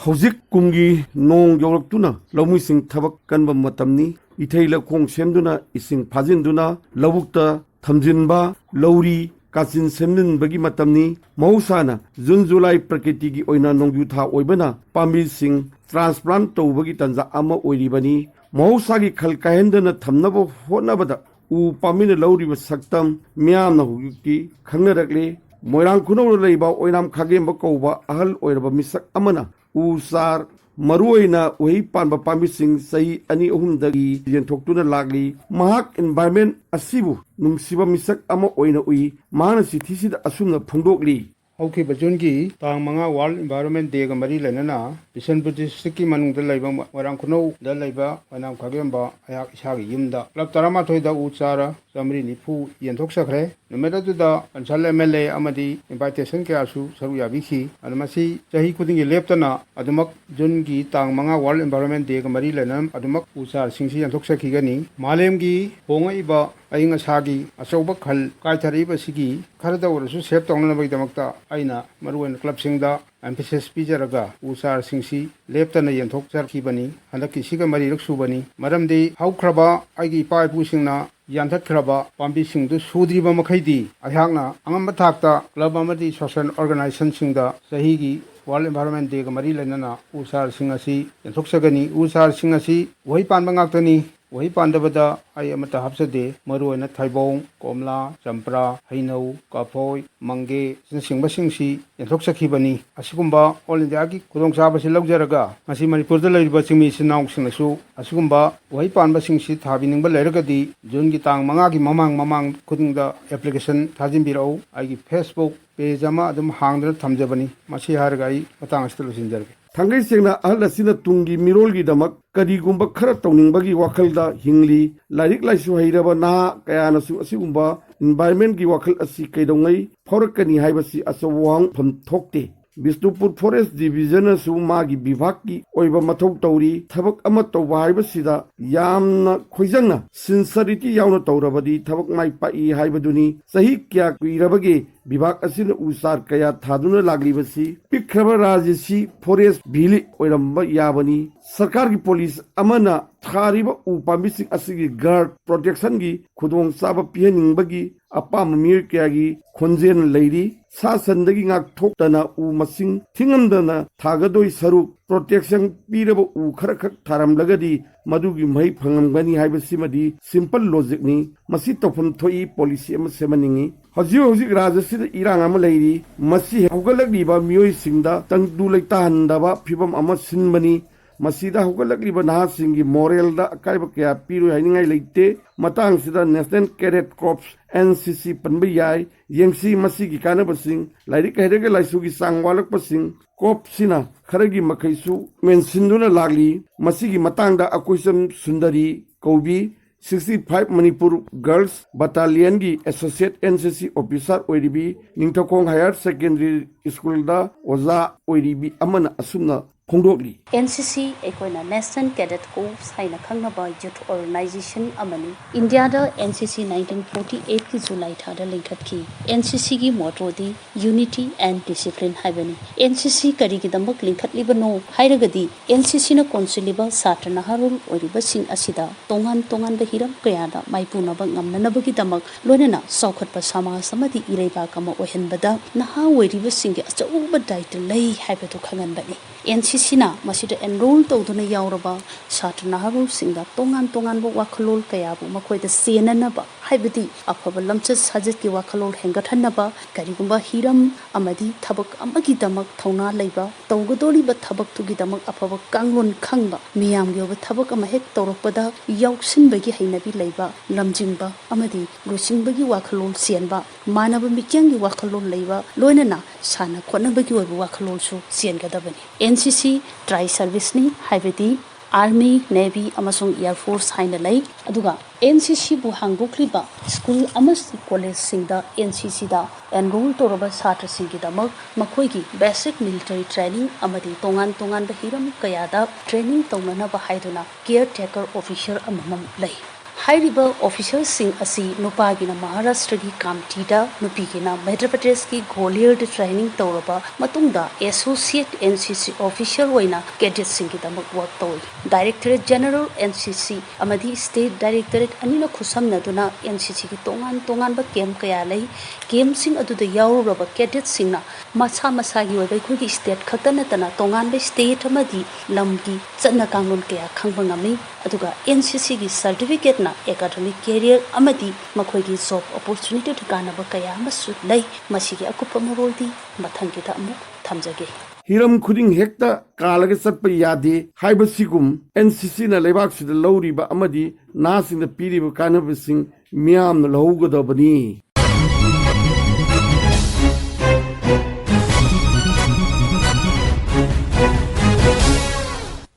Hojik kumgi nong yolktuna lamu sing thabak kanba matamni ithei lakhong semduna ising phajinduna lawukta thamjinba lauri kachin semnin bagi matamni mausana June July prakriti gi oina nongju tha oibana pambi sing transplant tawbagi tanja ama oiribani mahausa gi khal kahendana thamnaba honabada u pamina lauri ba saktam myam na hugi khangnarakle moirang kuno leiba oinam khagem ba kouba ahal oiraba misak amana usar maruoina uhi panba pamising sahi ani ahumdagi yenthokuna lagli mahak environment asibu nungsiba misak ama oina ui mahana sithisi asumna phungdokli Hauki Bajongi, Tang Manga World Environment Day Gamari Lenana, Bishnupur district Manung the Labor, Warankuno, the Labor, Wanam Kagamba, Ayak Shagi Yumda, Laptarama Toida Uchara, Samri Nipu, Yentoksakre, no matter to the Ansala Mele Amadi, invitation Kasu, Saruya Viki, and Masi, Jahi Kuding Leptana, Adumak Jungi, Tang Manga World Environment Day Gamari Lenam, Adumak Usar, Singsi and Toksakigani, Malemgi, Ponga Iba, Aying Asagi, Asoba Kal, Kaitariba Sigi, Karada or Susep Tonga Damakta, Aina, Maruan Club Singda, emphasis Pijaraga, Usar Singsi, Leptana Yentok Sarkibani, and the Kisiga Mari Luxubani, Madam de Haukraba, Agi Pai Pusingna, Yantat Kraba, Pambi Sing to Sudriba Makaidi, Ayagna, Angambatakta, Club Amadi Social Organization Singda, Sahigi, World Environment Day Gamari Lenana, Usar Singasi, Yentoksagani, Usar Singasi, Waipan Bangatani, वही पांडवदा आई अमता हफ्सदे मरुअना थाइबोंग कोमला चंपरा हैनौ काफोय मंगे सिंगबा सिंगसी यंथोक सखिबनी असिगुंबा all India की खुदोंचाबसि लौजरगा मसि मणिपुरदा लैरिबा चिंगमी सिनाउसिंगसु असिगुंबा वही पांबा सिंगसि थाबिनिंगबा लैरगदी जून की तांग मंगा की ममांग खुदिंगदा application थाजिनबिरौ आइगी Facebook page अमा अदुम हांगदना थमजबनी मसि हारगा आई मतांग अस्ति लुसिनजरगे Thangai sengna ahal asina tungi mirolgi damak karigumba khara tawningbagi wakhalda hingli larik laisu hairaba na kayana su asigumba environment gi wakhal asi kaidongai phorakani haibasi asawang pham thokte Bishnupur Forest Division su magi bivak ki oiba mathau tawri thabak ama tawba haibasida yamna khoijangna sincerity yauna tawrabadi thabak mai pai haibaduni sahi kya kuirabage Bivak asin usar kaya thaduna laglibasi pikraba rajisi forest bili oiramba yabani sarkar ki police amana thariba upamising asigi guard protection gi khudong saba pihaningbagi apam mir kyagi khonjen leiri sa sandagi ngak thoktana u masing thingamdana thagadoi saru protection piraba u kharakhak tharam lagadi madugi mai phangamgani haibasi simple logic ni masi tofam thoi policy am semaningi Hojik Rajasi Irang Amaladi, Masi Hogalagriba, Mui Singda, Tangdu Laitandaba, Pibam Amasin Mani, Masida Hogalagriba Nasingi, Morelda, Kaibaka, Piru, Haninga Late, Matang Sida, National Cadet Corps, NCC Panbayai, Yangsi Masigi Kanabasing, Ladik Hedega Laisugi Sang Walakpasing, Kop Sina, Karagi Makaisu, Men Sinduna Lagli, Masigi Matanga Akusam Sundari, Kobi, 65 Manipur Girls Battalion की Associate NCC Officer ओइरिबी निंगथोकोंग Higher Secondary School दा ओजा ओइरिबी अमन असुना फोंदोकली NCC एकोना National Cadet Corps हाइना खंगनबा youth organization अमनी इंडिया दा NCC 1948 की जुलाई थादा लिंखतकी NCC की मोटो दी Unity and Discipline हाइबनी NCC करी की दमक लिंखतलिबनो हाइरगदी NCC न कोनसिलिबा सात्रना हारुल ओइरिबा सिंग असिदा तोंगान Bahiram कयादा माइपुनबा ngamnanabagi damak loinana saukhatpa समाज समदि इरेबा कम ओहनबदा नहा ओइरिबा सिंग अचौबा दायित्व लई हाइबदु खंगनबनी NCC na masida enroll tawduna yauraba satra naharul singda tongan bo wakhalol kayabu makoida senanaba haibadi afaba lamchat sajat ki wakhalol hengathanaba karigumba hiram amadi thabak amagi damak thauna leiba tawgadoli ba thabak tugi damak afaba kanglon khangba miyam yoba thabak ama hek tawrakpada yauksin bagi hainabi leiba lamjingba amadi lusingbagi wakhalol sianba manaba mikyang gi wakhalol leiba loinana sana khonabagi oiba wakhalol su siangadabani NCC Tri Service ni haibadi Army Navy amasung Air Force haina lai aduga NCC bu hangukliba school amasi college singda NCC da enroll toraba satra singi damak makoi gi basic military training amadi tongan ba hiram kayada training tongna ba haiduna caretaker officer amamam lai हाइरिबा officers असी नुपागिना महाराष्ट्र की कामठीदा नुपीगिना मध्य प्रदेश की Gwalior training तौरबा मतुंगदा associate NCC officer होइना कैडेट सिंगिदमक वर्क तौई डायरेक्टरेट जनरल एनसीसी अमदी स्टेट डायरेक्टरेट अनिना खुसमनदुना एनसीसी की तोंगान तोंगान बा कैम्प कया लई कैम्प सिंग अदुदा याउरबा कैडेट सिंगना मसा मसागी ओइबा खुगी स्टेट खक्ता नतना तोंगान बा स्टेट अमदी लमगी चन्ना कांगलोन कया खंगबा ngami aduga NCC gi certificate na academic career amadi makhoi gi job opportunity thikana ba kaya masu lei masigi akupa maroldi mathangi da amu thamjage हिरम खुदिंग हेक्ता कालगे चटप यादे हाइबसिगुम एनसीसी ना लेबाक सिद लौरिबा अमदी नासिंग द पीरिबा कानबसिंग मियाम न लौगदबनी